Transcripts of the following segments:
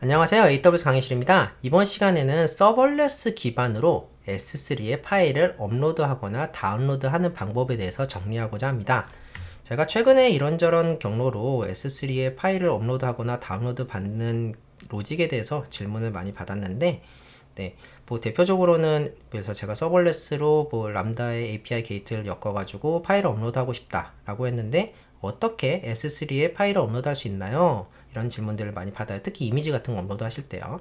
안녕하세요. AWS 강의실입니다. 이번 시간에는 서버레스 기반으로 S3에 파일을 업로드하거나 다운로드하는 방법에 대해서 정리하고자 합니다. 제가 최근에 이런저런 경로로 S3에 파일을 업로드하거나 다운로드 받는 로직에 대해서 질문을 많이 받았는데, 뭐 대표적으로는 그래서 제가 서버레스로 뭐 람다의 API 게이트를 엮어가지고 파일을 업로드하고 싶다라고 했는데 어떻게 S3에 파일을 업로드할 수 있나요? 이런 질문들을 많이 받아요. 특히 이미지 같은 거 업로드 하실 때요.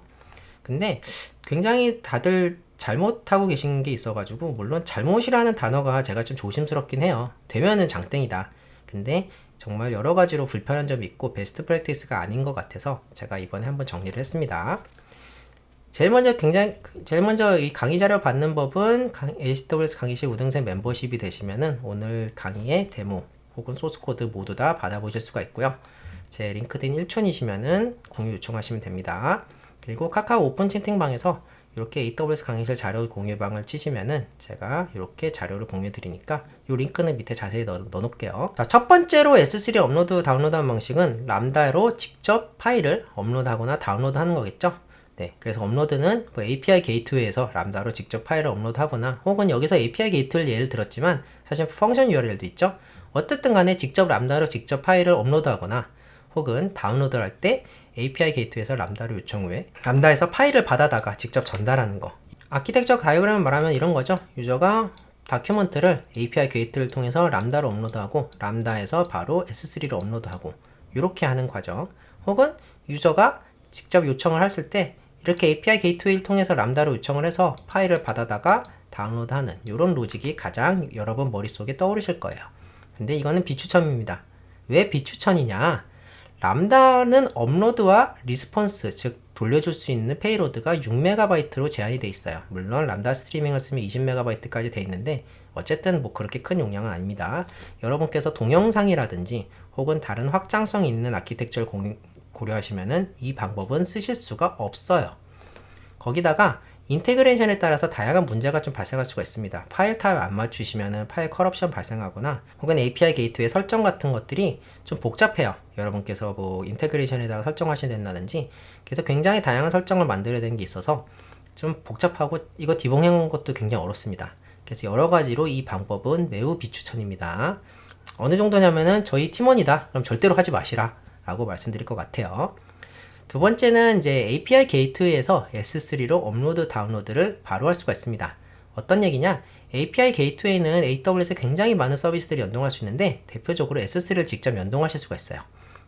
근데 굉장히 다들 잘못하고 계신 게 있어가지고, 물론 잘못이라는 단어가 제가 좀 조심스럽긴 해요. 되면은 장땡이다. 근데 정말 여러 가지로 불편한 점이 있고 베스트 프랙티스가 아닌 것 같아서 제가 이번에 한번 정리를 했습니다. 제일 먼저 이 강의 자료 받는 법은 AWS 강의실 우등생 멤버십이 되시면은 오늘 강의의 데모 혹은 소스 코드 모두 다 받아보실 수가 있고요. 제 링크드인 1촌이시면은 공유 요청하시면 됩니다. 그리고 카카오 오픈 채팅방에서 이렇게 AWS 강의실 자료 공유방을 치시면은 제가 이렇게 자료를 공유해 드리니까 이 링크는 밑에 자세히 넣어놓을게요. 자, 첫 번째로 S3 업로드 다운로드하는 방식은 람다로 직접 파일을 업로드하거나 다운로드하는 거겠죠. 그래서 업로드는 뭐 API 게이트웨이에서 람다로 직접 파일을 업로드하거나, 혹은 여기서 API 게이트를 예를 들었지만 사실 펑션 URL도 있죠. 어쨌든 간에 직접 람다로 직접 파일을 업로드하거나 혹은 다운로드를 할 때 API 게이트에서 람다를 요청 후에 람다에서 파일을 받아다가 직접 전달하는 거. 아키텍처 다이어그램을 말하면 이런 거죠. 유저가 다큐먼트를 API 게이트를 통해서 람다로 업로드하고 람다에서 바로 S3로 업로드하고 이렇게 하는 과정. 혹은 유저가 직접 요청을 했을 때 이렇게 API 게이트웨이를 통해서 람다로 요청을 해서 파일을 받아다가 다운로드하는 이런 로직이 가장 여러분 머릿속에 떠오르실 거예요. 근데 이거는 비추천입니다. 왜 비추천이냐? 람다는 업로드와 리스폰스, 즉 돌려줄 수 있는 페이로드가 6MB로 제한이 돼 있어요. 물론 람다 스트리밍을 쓰면 20MB까지 돼 있는데 어쨌든 뭐 그렇게 큰 용량은 아닙니다. 여러분께서 동영상이라든지 혹은 다른 확장성 있는 아키텍처를 고려하시면은 이 방법은 쓰실 수가 없어요. 거기다가 인테그레이션에 따라서 다양한 문제가 좀 발생할 수가 있습니다. 파일 타입 안 맞추시면은 파일 커럽션 발생하거나, 혹은 API 게이트웨이 설정 같은 것들이 좀 복잡해요. 여러분께서 뭐 인테그레이션에다가 설정하셔야 된다든지, 그래서 굉장히 다양한 설정을 만들어야 되는 게 있어서 좀 복잡하고 이거 디봉하는 것도 굉장히 어렵습니다. 그래서 여러 가지로 이 방법은 매우 비추천입니다. 어느 정도냐면은 저희 팀원이다 그럼 절대로 하지 마시라 라고 말씀드릴 것 같아요. 두 번째는 이제 API 게이트웨이에서 S3로 업로드 다운로드를 바로 할 수가 있습니다. 어떤 얘기냐? API 게이트웨이는 AWS에 굉장히 많은 서비스들이 연동할 수 있는데 대표적으로 S3를 직접 연동하실 수가 있어요.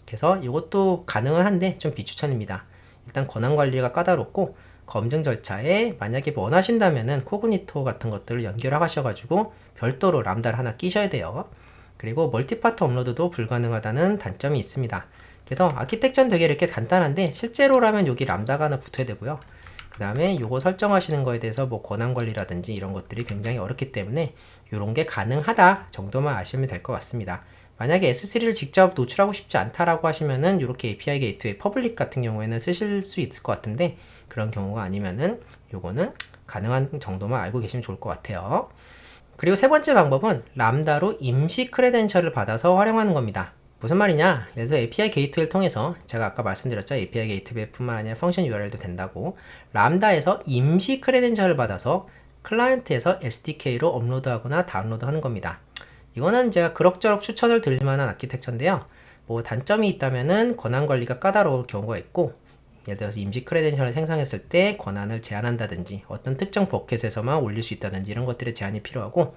그래서 이것도 가능은 한데 좀 비추천입니다. 일단 권한 관리가 까다롭고 검증 절차에 만약에 원하신다면은 코그니토 같은 것들을 연결하셔가지고 별도로 람다를 하나 끼셔야 돼요. 그리고 멀티파트 업로드도 불가능하다는 단점이 있습니다. 그래서 아키텍처는 되게 이렇게 간단한데 실제로라면 여기 람다가 하나 붙어야 되고요. 그 다음에 요거 설정하시는 거에 대해서 뭐 권한 관리라든지 이런 것들이 굉장히 어렵기 때문에 요런 게 가능하다 정도만 아시면 될 것 같습니다. 만약에 S3를 직접 노출하고 싶지 않다라고 하시면은 이렇게 API 게이트웨이 퍼블릭 같은 경우에는 쓰실 수 있을 것 같은데, 그런 경우가 아니면은 요거는 가능한 정도만 알고 계시면 좋을 것 같아요. 그리고 세 번째 방법은 람다로 임시 크레덴셜을 받아서 활용하는 겁니다. 무슨 말이냐? 예를 들어 API 게이트웨이를 통해서 제가 아까 말씀드렸죠. API 게이트웨이뿐만 아니라 펑션 URL도 된다고. 람다에서 임시 크레덴셜을 받아서 클라이언트에서 SDK로 업로드하거나 다운로드하는 겁니다. 이거는 제가 그럭저럭 추천을 드릴 만한 아키텍처인데요. 뭐 단점이 있다면은 권한 관리가 까다로울 경우가 있고, 예를 들어서 임시 크레덴셜을 생성했을 때 권한을 제한한다든지 어떤 특정 버켓에서만 올릴 수 있다든지 이런 것들의 제한이 필요하고,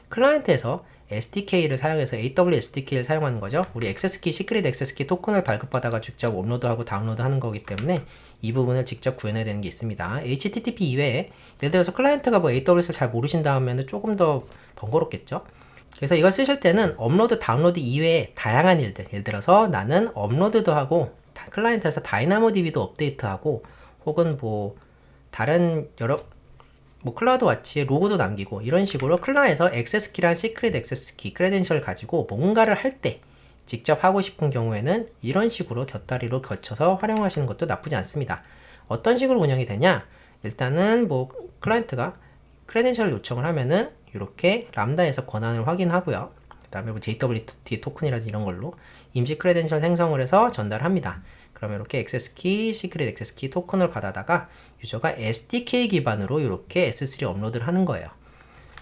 클라이언트에서 SDK를 사용해서 AWS SDK를 사용하는 거죠. 우리 액세스키, 시크릿 액세스키 토큰을 발급받아가 직접 업로드하고 다운로드하는 거기 때문에 이 부분을 직접 구현해야 되는 게 있습니다. HTTP 이외에 예를 들어서 클라이언트가 뭐 AWS를 잘 모르신다 하면 조금 더 번거롭겠죠. 그래서 이걸 쓰실 때는 업로드, 다운로드 이외에 다양한 일들, 예를 들어서 나는 업로드도 하고 클라이언트에서 다이나모DB도 업데이트하고, 혹은 뭐 다른 여러 뭐 클라우드 와치에 로고도 남기고 이런 식으로 클라에서 액세스키랑 시크릿 액세스키 크레덴셜 가지고 뭔가를 할 때 직접 하고 싶은 경우에는 이런 식으로 곁다리로 거쳐서 활용하시는 것도 나쁘지 않습니다. 어떤 식으로 운영이 되냐? 일단은 뭐 클라이언트가 크레덴셜 요청을 하면은 이렇게 람다에서 권한을 확인하고요. 그 다음에 뭐 JWT 토큰이라든지 이런 걸로 임시 크레덴셜 생성을 해서 전달합니다. 그러면 이렇게 액세스키, 시크릿 액세스키 토큰을 받아다가 유저가 SDK 기반으로 이렇게 S3 업로드를 하는 거예요.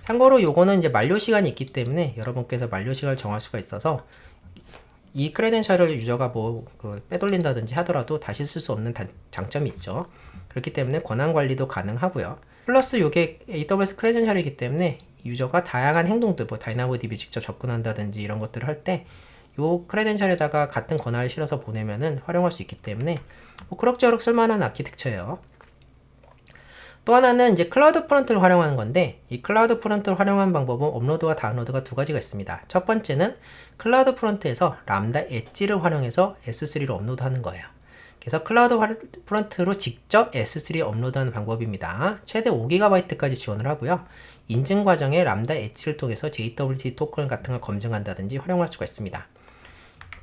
참고로 요거는 이제 만료 시간이 있기 때문에 여러분께서 만료 시간을 정할 수가 있어서 이 크레덴셜을 유저가 빼돌린다든지 하더라도 다시 쓸 수 없는 장점이 있죠. 그렇기 때문에 권한 관리도 가능하고요. 플러스 요게 AWS 크레덴셜이기 때문에 유저가 다양한 행동들, 다이나모DB 직접 접근한다든지 이런 것들을 할 때 요 크레덴셜에다가 같은 권한을 실어서 보내면은 활용할 수 있기 때문에 그럭저럭 쓸만한 아키텍처예요. 또 하나는 이제 클라우드 프론트를 활용하는 건데, 이 클라우드 프론트를 활용하는 방법은 업로드와 다운로드가 두 가지가 있습니다. 첫 번째는 클라우드 프론트에서 람다 엣지를 활용해서 S3로 업로드하는 거예요. 그래서 클라우드 프론트로 직접 S3 업로드하는 방법입니다. 최대 5GB까지 지원을 하고요. 인증 과정에 람다 엣지를 통해서 JWT 토큰 같은 걸 검증한다든지 활용할 수가 있습니다.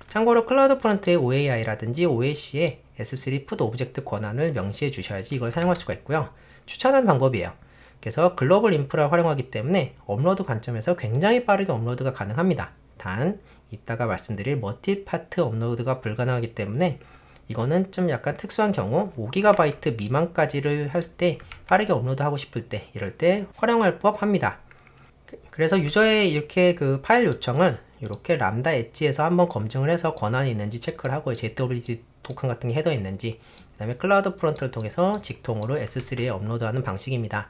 참고로 클라우드 프론트의 OAI라든지 OAC에 S3 푸드 오브젝트 권한을 명시해 주셔야지 이걸 사용할 수가 있고요. 추천하는 방법이에요. 그래서 글로벌 인프라를 활용하기 때문에 업로드 관점에서 굉장히 빠르게 업로드가 가능합니다. 단 이따가 말씀드릴 멀티파트 업로드가 불가능하기 때문에 이거는 좀 약간 특수한 경우 5GB 미만까지를 할 때 빠르게 업로드하고 싶을 때 이럴 때 활용할 법합니다. 그래서 유저의 이렇게 파일 요청을 이렇게 람다 엣지에서 한번 검증을 해서 권한이 있는지 체크를 하고 JWT 토큰 같은 게 헤더 있는지, 그 다음에 클라우드 프론트를 통해서 직통으로 S3에 업로드하는 방식입니다.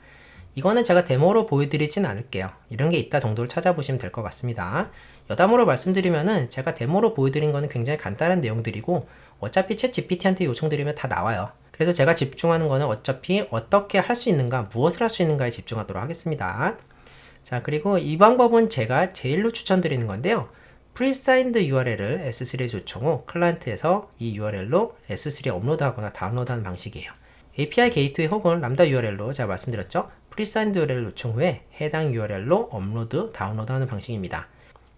이거는 제가 데모로 보여드리진 않을게요. 이런 게 있다 정도를 찾아보시면 될 것 같습니다. 여담으로 말씀드리면은 제가 데모로 보여드린 거는 굉장히 간단한 내용들이고 어차피 챗GPT한테 요청드리면 다 나와요. 그래서 제가 집중하는 거는 어차피 어떻게 할 수 있는가, 무엇을 할 수 있는가에 집중하도록 하겠습니다. 자, 그리고 이 방법은 제가 제일로 추천드리는 건데요. 프리사인드 URL을 S3에 요청 후 클라이언트에서 이 URL로 S3에 업로드하거나 다운로드하는 방식이에요. API 게이트웨이 혹은 람다 URL로 제가 말씀드렸죠. 프리사인드 URL 요청 후에 해당 URL로 업로드, 다운로드하는 방식입니다.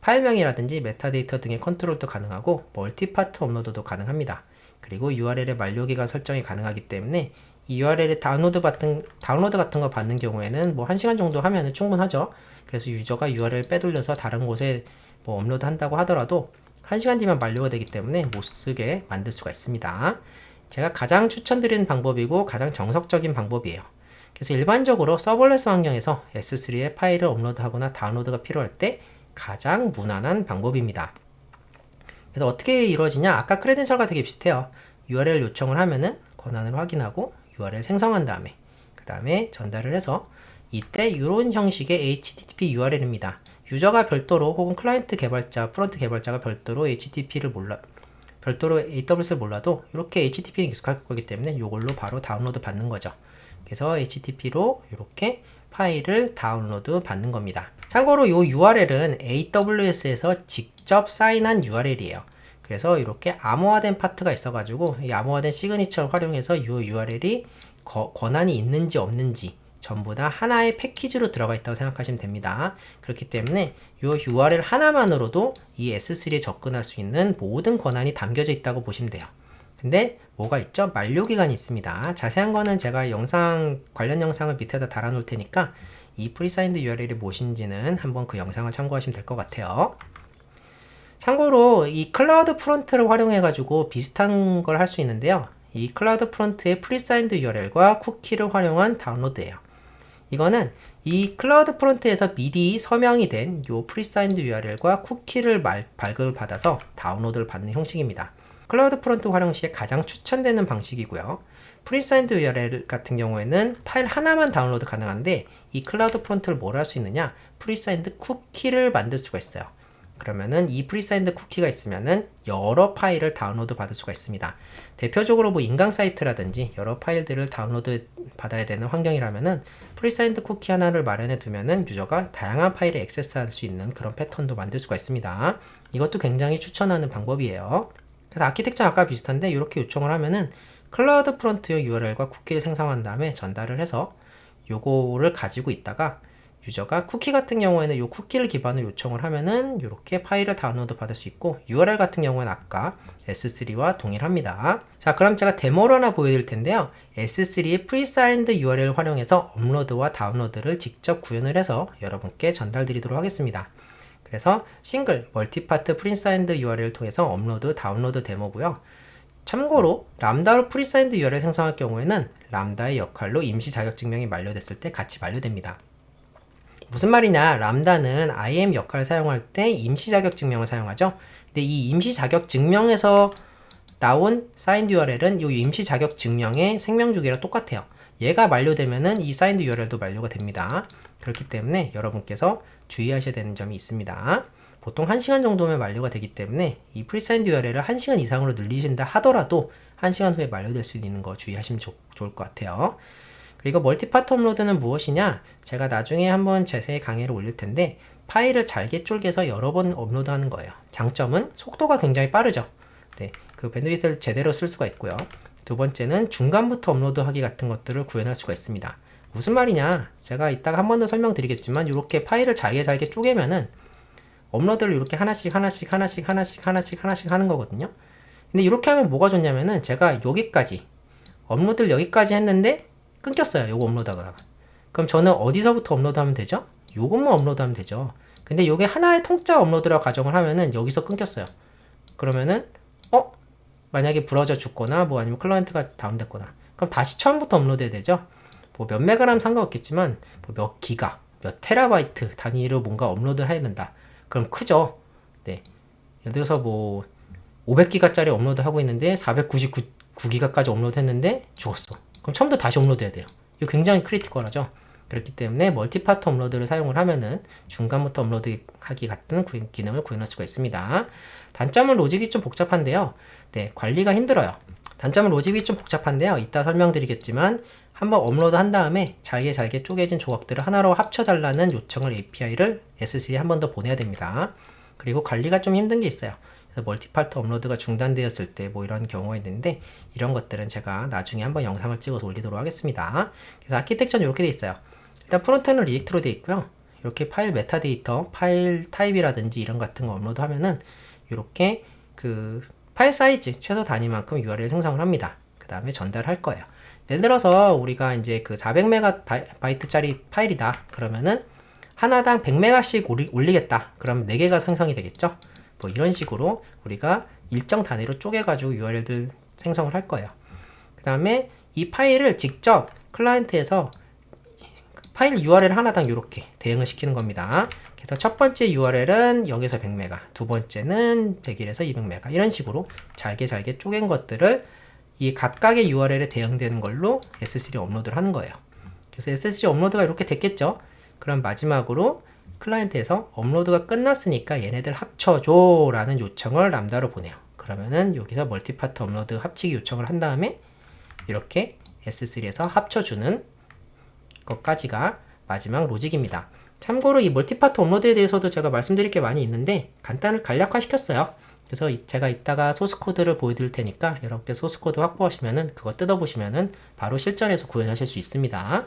파일명이라든지 메타데이터 등의 컨트롤도 가능하고 멀티파트 업로드도 가능합니다. 그리고 URL의 만료기간 설정이 가능하기 때문에 이 URL에 다운로드 같은 거 받는 경우에는 1시간 정도 하면 충분하죠. 그래서 유저가 URL 빼돌려서 다른 곳에 업로드 한다고 하더라도 1시간 뒤면 만료가 되기 때문에 못 쓰게 만들 수가 있습니다. 제가 가장 추천드리는 방법이고 가장 정석적인 방법이에요. 그래서 일반적으로 서버레스 환경에서 S3에 파일을 업로드하거나 다운로드가 필요할 때 가장 무난한 방법입니다. 그래서 어떻게 이루어지냐? 아까 크레덴셜과 되게 비슷해요. URL 요청을 하면은 권한을 확인하고 URL 생성한 다음에 그 다음에 전달을 해서 이때 이런 형식의 HTTP URL입니다. 유저가 별도로 혹은 클라이언트 개발자, 프론트 개발자가 별도로 별도로 AWS를 몰라도 이렇게 HTTP는 익숙할 거기 때문에 이걸로 바로 다운로드 받는 거죠. 그래서 HTTP로 이렇게 파일을 다운로드 받는 겁니다. 참고로 이 URL은 AWS에서 직접 사인한 URL이에요. 그래서 이렇게 암호화된 파트가 있어가지고 이 암호화된 시그니처를 활용해서 이 URL이 권한이 있는지 없는지 전부 다 하나의 패키지로 들어가 있다고 생각하시면 됩니다. 그렇기 때문에 이 URL 하나만으로도 이 S3에 접근할 수 있는 모든 권한이 담겨져 있다고 보시면 돼요. 근데 뭐가 있죠? 만료기간이 있습니다. 자세한 거는 제가 관련 영상을 밑에다 달아 놓을 테니까 이 프리사인드 URL이 무엇인지는 한번 그 영상을 참고하시면 될 것 같아요. 참고로 이 클라우드 프론트를 활용해 가지고 비슷한 걸 할 수 있는데요. 이 클라우드 프론트의 프리사인드 URL과 쿠키를 활용한 다운로드예요. 이거는 이 클라우드 프론트에서 미리 서명이 된 요 프리사인드 URL과 쿠키를 발급을 받아서 다운로드를 받는 형식입니다. 클라우드 프론트 활용 시에 가장 추천되는 방식이고요. 프리사인드 URL 같은 경우에는 파일 하나만 다운로드 가능한데 이 클라우드 프론트를 뭘 할 수 있느냐? 프리사인드 쿠키를 만들 수가 있어요. 그러면은 이 프리사인드 쿠키가 있으면은 여러 파일을 다운로드 받을 수가 있습니다. 대표적으로 인강 사이트라든지 여러 파일들을 다운로드 받아야 되는 환경이라면은 프리사인드 쿠키 하나를 마련해 두면은 유저가 다양한 파일에 액세스할 수 있는 그런 패턴도 만들 수가 있습니다. 이것도 굉장히 추천하는 방법이에요. 그래서 아키텍처 아까 비슷한데 이렇게 요청을 하면은 클라우드 프론트용 URL과 쿠키를 생성한 다음에 전달을 해서 요거를 가지고 있다가 유저가 쿠키 같은 경우에는 이 쿠키를 기반으로 요청을 하면은 이렇게 파일을 다운로드 받을 수 있고 URL 같은 경우에는 아까 S3와 동일합니다. 자, 그럼 제가 데모로 하나 보여드릴 텐데요. S3의 프리사인드 URL을 활용해서 업로드와 다운로드를 직접 구현을 해서 여러분께 전달 드리도록 하겠습니다. 그래서 싱글, 멀티파트 프리사인드 URL을 통해서 업로드, 다운로드 데모고요. 참고로 람다로 프리사인드 URL 생성할 경우에는 람다의 역할로 임시 자격증명이 만료됐을 때 같이 만료됩니다. 무슨 말이냐? 람다는 IAM 역할을 사용할 때 임시 자격증명을 사용하죠. 근데 이 임시 자격증명에서 나온 사인드 URL은 이 임시 자격증명의 생명주기랑 똑같아요. 얘가 만료되면은 이 사인드 URL도 만료가 됩니다. 그렇기 때문에 여러분께서 주의하셔야 되는 점이 있습니다. 보통 1시간 정도면 만료가 되기 때문에 이 프리사인드 URL을 1시간 이상으로 늘리신다 하더라도 1시간 후에 만료될 수 있는 거 주의하시면 좋을 것 같아요. 그리고 멀티파트 업로드는 무엇이냐? 제가 나중에 한번 자세히 강의를 올릴 텐데 파일을 잘게 쪼개서 여러 번 업로드하는 거예요. 장점은 속도가 굉장히 빠르죠. 네, 그 밴드위드를 제대로 쓸 수가 있고요. 두 번째는 중간부터 업로드하기 같은 것들을 구현할 수가 있습니다. 무슨 말이냐? 제가 이따가 한 번 더 설명드리겠지만 이렇게 파일을 잘게 쪼개면은 업로드를 이렇게 하나씩 하는 거거든요. 근데 이렇게 하면 뭐가 좋냐면은 제가 여기까지 업로드를 여기까지 했는데 끊겼어요. 요거 업로드하다가. 그럼 저는 어디서부터 업로드하면 되죠? 요것만 업로드하면 되죠. 근데 요게 하나의 통짜 업로드라고 가정을 하면은 여기서 끊겼어요. 그러면은 만약에 브라우저 죽거나 뭐 아니면 클라이언트가 다운됐거나 그럼 다시 처음부터 업로드해야 되죠. 뭐 몇 메가라면 상관없겠지만 뭐 몇 기가, 몇 테라바이트 단위로 뭔가 업로드를 해야 된다. 그럼 크죠. 네. 예를 들어서 뭐 500기가짜리 업로드 하고 있는데 499기가까지 업로드 했는데 죽었어. 그럼 처음부터 다시 업로드 해야 돼요. 이거 굉장히 크리티컬하죠. 그렇기 때문에 멀티파트 업로드를 사용을 하면은 중간부터 업로드하기 같은 기능을 구현할 수가 있습니다. 단점은 로직이 좀 복잡한데요. 네, 관리가 힘들어요. 단점은 로직이 좀 복잡한데요. 이따 설명드리겠지만 한번 업로드 한 다음에 잘게 쪼개진 조각들을 하나로 합쳐달라는 요청을 API를 S3에 한 번 더 보내야 됩니다. 그리고 관리가 좀 힘든 게 있어요. 그래서 멀티파트 업로드가 중단되었을 때 뭐 이런 경우가 있는데 이런 것들은 제가 나중에 한번 영상을 찍어서 올리도록 하겠습니다. 그래서 아키텍처는 이렇게 돼 있어요. 일단 프론트는 리액트로 돼 있고요. 이렇게 파일 메타데이터, 파일 타입이라든지 이런 같은 거 업로드 하면은 이렇게 그 파일 사이즈 최소 단위만큼 URL 생성을 합니다. 그 다음에 전달할 거예요. 예를 들어서 우리가 이제 그 400MB짜리 파일이다. 그러면은 하나당 100MB씩 올리겠다. 그럼 4개가 생성이 되겠죠? 뭐 이런 식으로 우리가 일정 단위로 쪼개가지고 URL들 생성을 할 거예요. 그 다음에 이 파일을 직접 클라이언트에서 파일 URL 하나당 이렇게 대응을 시키는 겁니다. 그래서 첫 번째 URL은 0에서 100MB, 두 번째는 100에서 200MB 이런 식으로 잘게 쪼갠 것들을 이 각각의 URL에 대응되는 걸로 S3 업로드를 하는 거예요. 그래서 S3 업로드가 이렇게 됐겠죠. 그럼 마지막으로 클라이언트에서 업로드가 끝났으니까 얘네들 합쳐줘 라는 요청을 람다로 보내요. 그러면은 여기서 멀티파트 업로드 합치기 요청을 한 다음에 이렇게 S3에서 합쳐주는 것까지가 마지막 로직입니다. 참고로 이 멀티파트 업로드에 대해서도 제가 말씀드릴 게 많이 있는데 간략화 시켰어요. 그래서 제가 이따가 소스코드를 보여드릴 테니까 여러분께 소스코드 확보하시면은 그거 뜯어보시면은 바로 실전에서 구현하실 수 있습니다.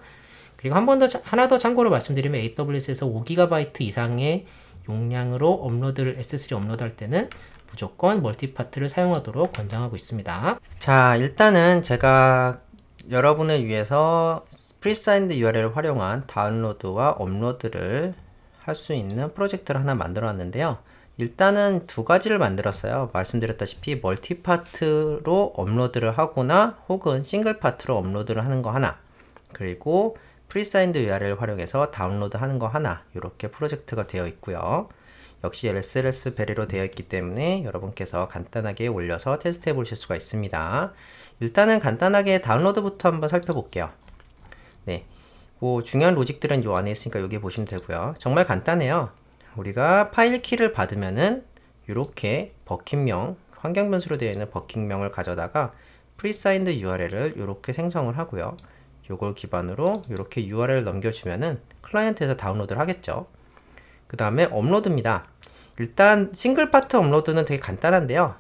그리고 하나 더 참고로 말씀드리면 AWS에서 5GB 이상의 용량으로 S3 업로드할 때는 무조건 멀티파트를 사용하도록 권장하고 있습니다. 자, 일단은 제가 여러분을 위해서 프리사인드 URL을 활용한 다운로드와 업로드를 할 수 있는 프로젝트를 하나 만들어 놨는데요. 일단은 두 가지를 만들었어요. 말씀드렸다시피 멀티파트로 업로드를 하거나 혹은 싱글 파트로 업로드를 하는 거 하나, 그리고 프리사인드 URL을 활용해서 다운로드 하는 거 하나, 이렇게 프로젝트가 되어 있고요. 역시 SLS 베리로 되어 있기 때문에 여러분께서 간단하게 올려서 테스트 해 보실 수가 있습니다. 일단은 간단하게 다운로드부터 한번 살펴볼게요. 네, 뭐 중요한 로직들은 요 안에 있으니까 여기 보시면 되고요. 정말 간단해요. 우리가 파일 키를 받으면은 이렇게 버킷명, 환경 변수로 되어 있는 버킷명을 가져다가 프리사인드 URL을 이렇게 생성을 하고요. 요걸 기반으로 이렇게 URL 넘겨주면은 클라이언트에서 다운로드를 하겠죠. 그 다음에 업로드입니다. 일단 싱글 파트 업로드는 되게 간단한데요.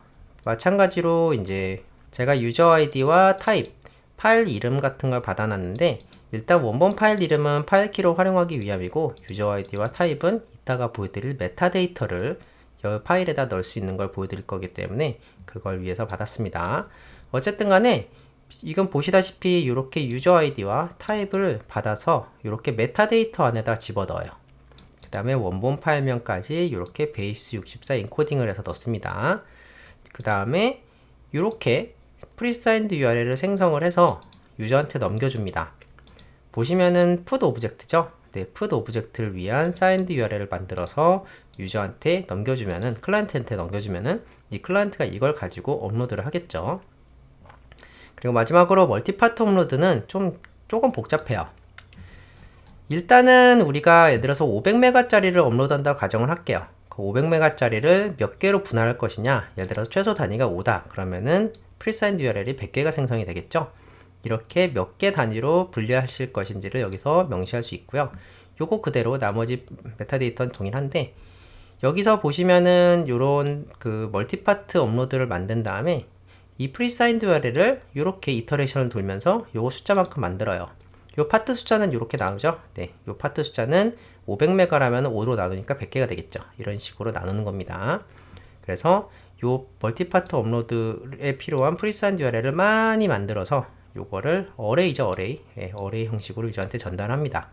마찬가지로 이제 제가 유저 아이디와 타입, 파일 이름 같은 걸 받아놨는데 일단 원본 파일 이름은 파일 키로 활용하기 위함이고 유저 아이디와 타입은 이따가 보여드릴 메타데이터를 이 파일에다 넣을 수 있는 걸 보여드릴 거기 때문에 그걸 위해서 받았습니다. 어쨌든 간에 이건 보시다시피 이렇게 유저 아이디와 타입을 받아서 이렇게 메타데이터 안에다 집어넣어요. 그 다음에 원본 파일명까지 이렇게 베이스 64 인코딩을 해서 넣습니다. 그 다음에 이렇게 프리사인드 URL을 생성을 해서 유저한테 넘겨줍니다. 보시면은 put 오브젝트죠. 네, put 오브젝트를 위한 signed URL을 만들어서 유저한테 넘겨주면은, 클라이언트한테 넘겨주면은 이 클라이언트가 이걸 가지고 업로드를 하겠죠. 그리고 마지막으로 멀티파트 업로드는 조금 복잡해요. 일단은 우리가 예를 들어서 500메가짜리를 업로드한다고 가정을 할게요. 그 500메가짜리를 몇 개로 분할할 것이냐, 예를 들어서 최소 단위가 5다 그러면은 프리사인드 URL이 100개가 생성이 되겠죠. 이렇게 몇 개 단위로 분류하실 것인지를 여기서 명시할 수 있고요. 요거 그대로 나머지 메타데이터는 동일한데, 여기서 보시면은 요런 그 멀티파트 업로드를 만든 다음에 이 프리사인드 URL을 이렇게 이터레이션을 돌면서 요거 숫자만큼 만들어요. 요 파트 숫자는 이렇게 나오죠. 네, 요 파트 숫자는 500메가라면 5로 나누니까 100개가 되겠죠. 이런 식으로 나누는 겁니다. 그래서 요 멀티파트 업로드에 필요한 프리사인드 URL을 많이 만들어서 요거를 어레이죠, 어레이. 예, 어레이 형식으로 유저한테 전달합니다.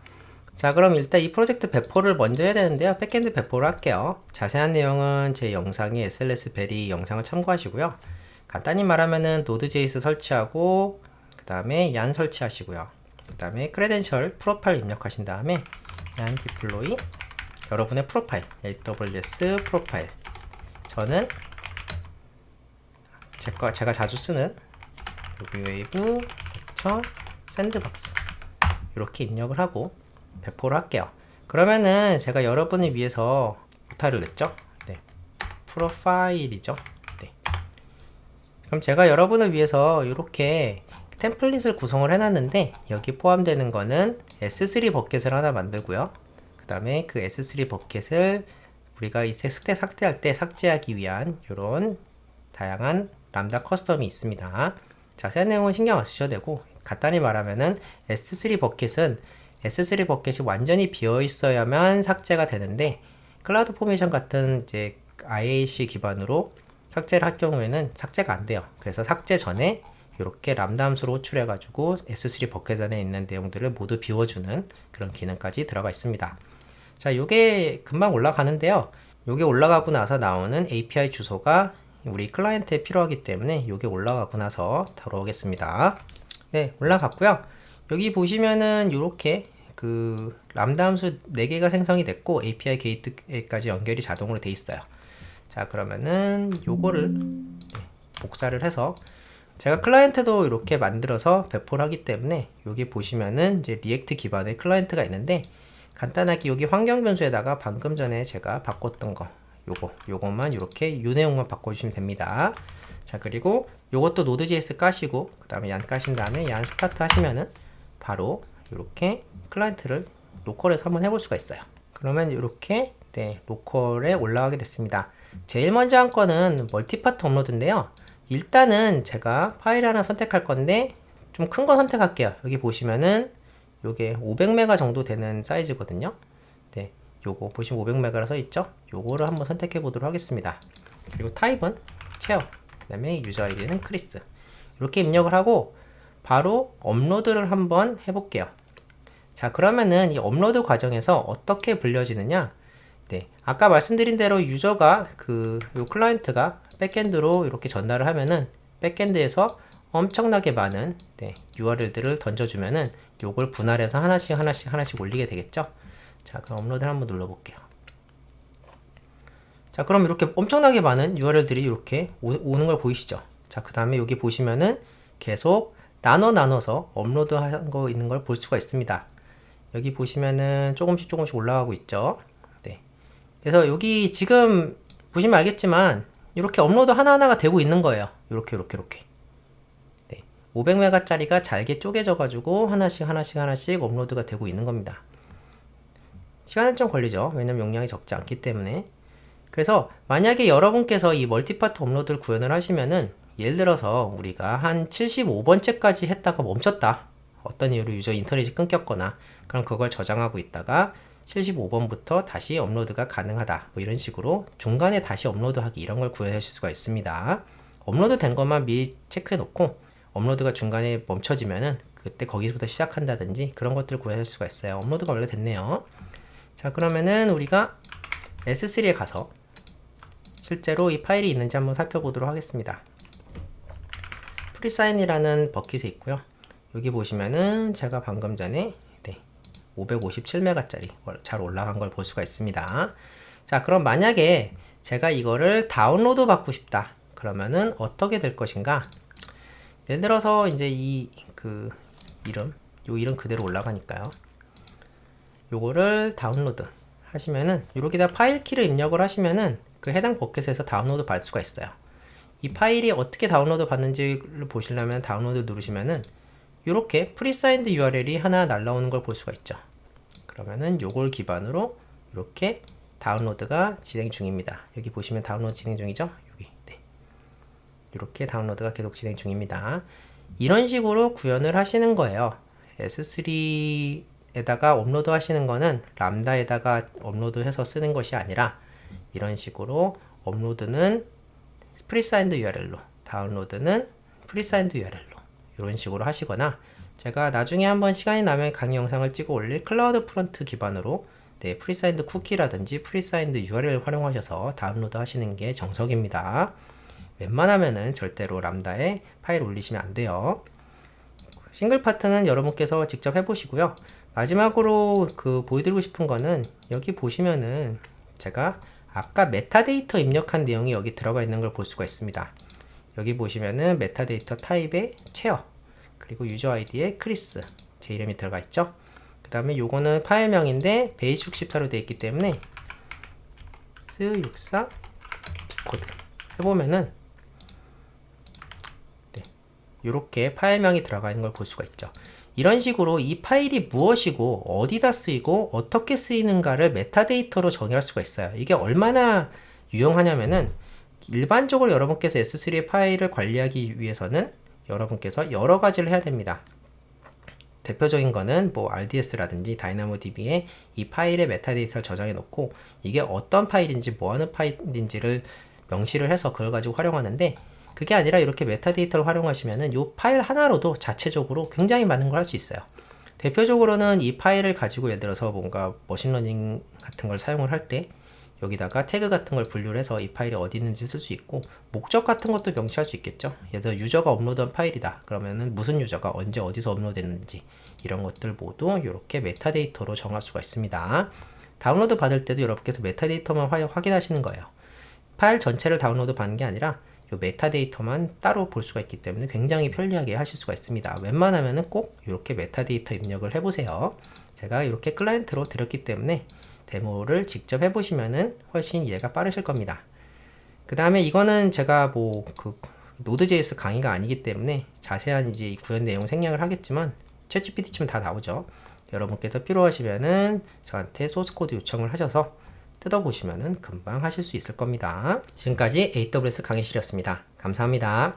자, 그럼 일단 이 프로젝트 배포를 먼저 해야 되는데요. 백엔드 배포를 할게요. 자세한 내용은 제 영상의 SLS 베리 영상을 참고하시고요. 간단히 말하면은 Node.js 설치하고, 그 다음에 얀 설치하시고요. 그 다음에 크레덴셜 프로파일 입력하신 다음에 얀 디플로이 여러분의 프로파일, AWS 프로파일. 저는 제가 자주 쓰는 루비웨이브 샌드박스 이렇게 입력을 하고 배포를 할게요. 그러면은 제가 여러분을 위해서 오타를 냈죠. 네, 프로파일이죠. 네. 그럼 제가 여러분을 위해서 이렇게 템플릿을 구성을 해놨는데, 여기 포함되는 거는 S3 버켓을 하나 만들고요. 그 다음에 그 S3 버켓을 우리가 이제 삭제할 때 삭제하기 위한 이런 다양한 람다 커스텀이 있습니다. 자세한 내용은 신경 안 쓰셔도 되고, 간단히 말하면은 S3 버켓이 완전히 비어 있어야만 삭제가 되는데, 클라우드 포메이션 같은 이제 IAC 기반으로 삭제를 할 경우에는 삭제가 안 돼요. 그래서 삭제 전에 이렇게 람다 함수로 호출해 가지고 S3 버켓 안에 있는 내용들을 모두 비워주는 그런 기능까지 들어가 있습니다. 자, 요게 금방 올라가는데요. 요게 올라가고 나서 나오는 API 주소가 우리 클라이언트에 필요하기 때문에 요게 올라가고 나서 들어오겠습니다. 네, 올라갔고요. 여기 보시면은 요렇게 그 람다 함수 4개가 생성이 됐고 API 게이트까지 연결이 자동으로 돼 있어요. 자, 그러면은 요거를 복사를 해서, 제가 클라이언트도 이렇게 만들어서 배포를 하기 때문에 여기 보시면은 이제 리액트 기반의 클라이언트가 있는데, 간단하게 여기 환경 변수에다가 방금 전에 제가 바꿨던 거 요것만 이렇게 요 내용만 바꿔주시면 됩니다. 자, 그리고 요것도 Node.js 까시고 그 다음에 얀 까신 다음에 얀 스타트 하시면은 바로 이렇게 클라이언트를 로컬에서 한번 해볼 수가 있어요. 그러면 이렇게 네, 로컬에 올라가게 됐습니다. 제일 먼저 한 거는 멀티파트 업로드인데요. 일단은 제가 파일 하나 선택할 건데 좀 큰 거 선택할게요. 여기 보시면은 요게 500메가 정도 되는 사이즈거든요. 네, 요거 보시면 500메가라 써 있죠? 요거를 한번 선택해 보도록 하겠습니다. 그리고 타입은 체어, 그 다음에 유저 아이디는 크리스. 이렇게 입력을 하고 바로 업로드를 한번 해볼게요. 자, 그러면은 이 업로드 과정에서 어떻게 불려지느냐? 네, 아까 말씀드린 대로 유저가 요 클라이언트가 백엔드로 이렇게 전달을 하면은 백엔드에서 엄청나게 많은 URL들을 던져주면은 요걸 분할해서 하나씩 올리게 되겠죠. 자, 그럼 업로드를 한번 눌러볼게요. 자, 그럼 이렇게 엄청나게 많은 URL들이 이렇게 오는 걸 보이시죠? 자, 그 다음에 여기 보시면은 계속 나눠서 업로드한 거 있는 걸 볼 수가 있습니다. 여기 보시면은 조금씩 올라가고 있죠. 네. 그래서 여기 지금 보시면 알겠지만 이렇게 업로드 하나하나가 되고 있는 거예요. 이렇게. 네. 500메가짜리가 잘게 쪼개져 가지고 하나씩 업로드가 되고 있는 겁니다. 시간은 좀 걸리죠. 왜냐면 용량이 적지 않기 때문에. 그래서 만약에 여러분께서 이 멀티파트 업로드를 구현을 하시면은, 예를 들어서 우리가 한 75번째까지 했다가 멈췄다. 어떤 이유로 유저 인터넷이 끊겼거나, 그럼 그걸 저장하고 있다가 75번부터 다시 업로드가 가능하다. 뭐 이런 식으로 중간에 다시 업로드하기, 이런 걸 구현하실 수가 있습니다. 업로드 된 것만 미리 체크해 놓고 업로드가 중간에 멈춰지면은 그때 거기서부터 시작한다든지 그런 것들을 구현할 수가 있어요. 업로드가 원래 됐네요. 자, 그러면은 우리가 S3에 가서 실제로 이 파일이 있는지 한번 살펴보도록 하겠습니다. 프리사인이라는 버킷에 있고요. 여기 보시면은 제가 방금 전에 557메가짜리 잘 올라간 걸 볼 수가 있습니다. 자, 그럼 만약에 제가 이거를 다운로드 받고 싶다. 그러면은 어떻게 될 것인가? 예를 들어서 이제 요 이름 그대로 올라가니까요. 요거를 다운로드 하시면은 여기다 파일 키를 입력을 하시면은 그 해당 버킷에서 다운로드 받을 수가 있어요. 이 파일이 어떻게 다운로드 받는지를 보시려면 다운로드 누르시면은 이렇게 프리사인드 URL이 하나 날라오는 걸 볼 수가 있죠. 그러면은 요걸 기반으로 이렇게 다운로드가 진행 중입니다. 여기 보시면 다운로드 진행 중이죠? 여기. 네. 이렇게 다운로드가 계속 진행 중입니다. 이런 식으로 구현을 하시는 거예요. S3에다가 업로드 하시는 거는 람다에다가 업로드해서 쓰는 것이 아니라 이런 식으로 업로드는 프리사인드 URL로, 다운로드는 프리사인드 URL로 이런 식으로 하시거나 제가 나중에 한번 시간이 나면 강의 영상을 찍어 올릴 클라우드 프론트 기반으로 프리사인드 쿠키라든지 프리사인드 URL 활용하셔서 다운로드 하시는 게 정석입니다. 웬만하면은 절대로 람다에 파일 올리시면 안 돼요. 싱글 파트는 여러분께서 직접 해보시고요. 마지막으로 보여드리고 싶은 거는 여기 보시면은 제가 아까 메타데이터 입력한 내용이 여기 들어가 있는 걸 볼 수가 있습니다. 여기 보시면은 메타데이터 타입의 체어 그리고 유저 아이디에 크리스 제 이름이 들어가 있죠. 그 다음에 요거는 파일명인데 베이스 64로 되어 있기 때문에 S64 디코드 해보면은 이렇게 파일명이 들어가 있는 걸 볼 수가 있죠. 이런 식으로 이 파일이 무엇이고 어디다 쓰이고 어떻게 쓰이는가를 메타데이터로 정의할 수가 있어요. 이게 얼마나 유용하냐면은 일반적으로 여러분께서 S3의 파일을 관리하기 위해서는 여러분께서 여러 가지를 해야 됩니다. 대표적인 거는 RDS라든지 다이나모DB에 이 파일의 메타데이터를 저장해 놓고 이게 어떤 파일인지 뭐 하는 파일인지를 명시를 해서 그걸 가지고 활용하는데 그게 아니라 이렇게 메타데이터를 활용하시면은 이 파일 하나로도 자체적으로 굉장히 많은 걸 할 수 있어요. 대표적으로는 이 파일을 가지고 예를 들어서 뭔가 머신러닝 같은 걸 사용을 할 때 여기다가 태그 같은 걸 분류를 해서 이 파일이 어디 있는지 쓸 수 있고 목적 같은 것도 명시할 수 있겠죠. 예를 들어 유저가 업로드한 파일이다. 그러면은 무슨 유저가 언제 어디서 업로드했는지 이런 것들 모두 이렇게 메타데이터로 정할 수가 있습니다. 다운로드 받을 때도 여러분께서 메타데이터만 확인하시는 거예요. 파일 전체를 다운로드 받는 게 아니라 이 메타데이터만 따로 볼 수가 있기 때문에 굉장히 편리하게 하실 수가 있습니다. 웬만하면은 꼭 이렇게 메타데이터 입력을 해보세요. 제가 이렇게 클라이언트로 드렸기 때문에 데모를 직접 해보시면은 훨씬 이해가 빠르실 겁니다. 그 다음에 이거는 제가 노드.js 강의가 아니기 때문에 자세한 이제 구현 내용 생략을 하겠지만 챗GPT 치면 다 나오죠. 여러분께서 필요하시면은 저한테 소스코드 요청을 하셔서 뜯어보시면은 금방 하실 수 있을 겁니다. 지금까지 AWS 강의실이었습니다. 감사합니다.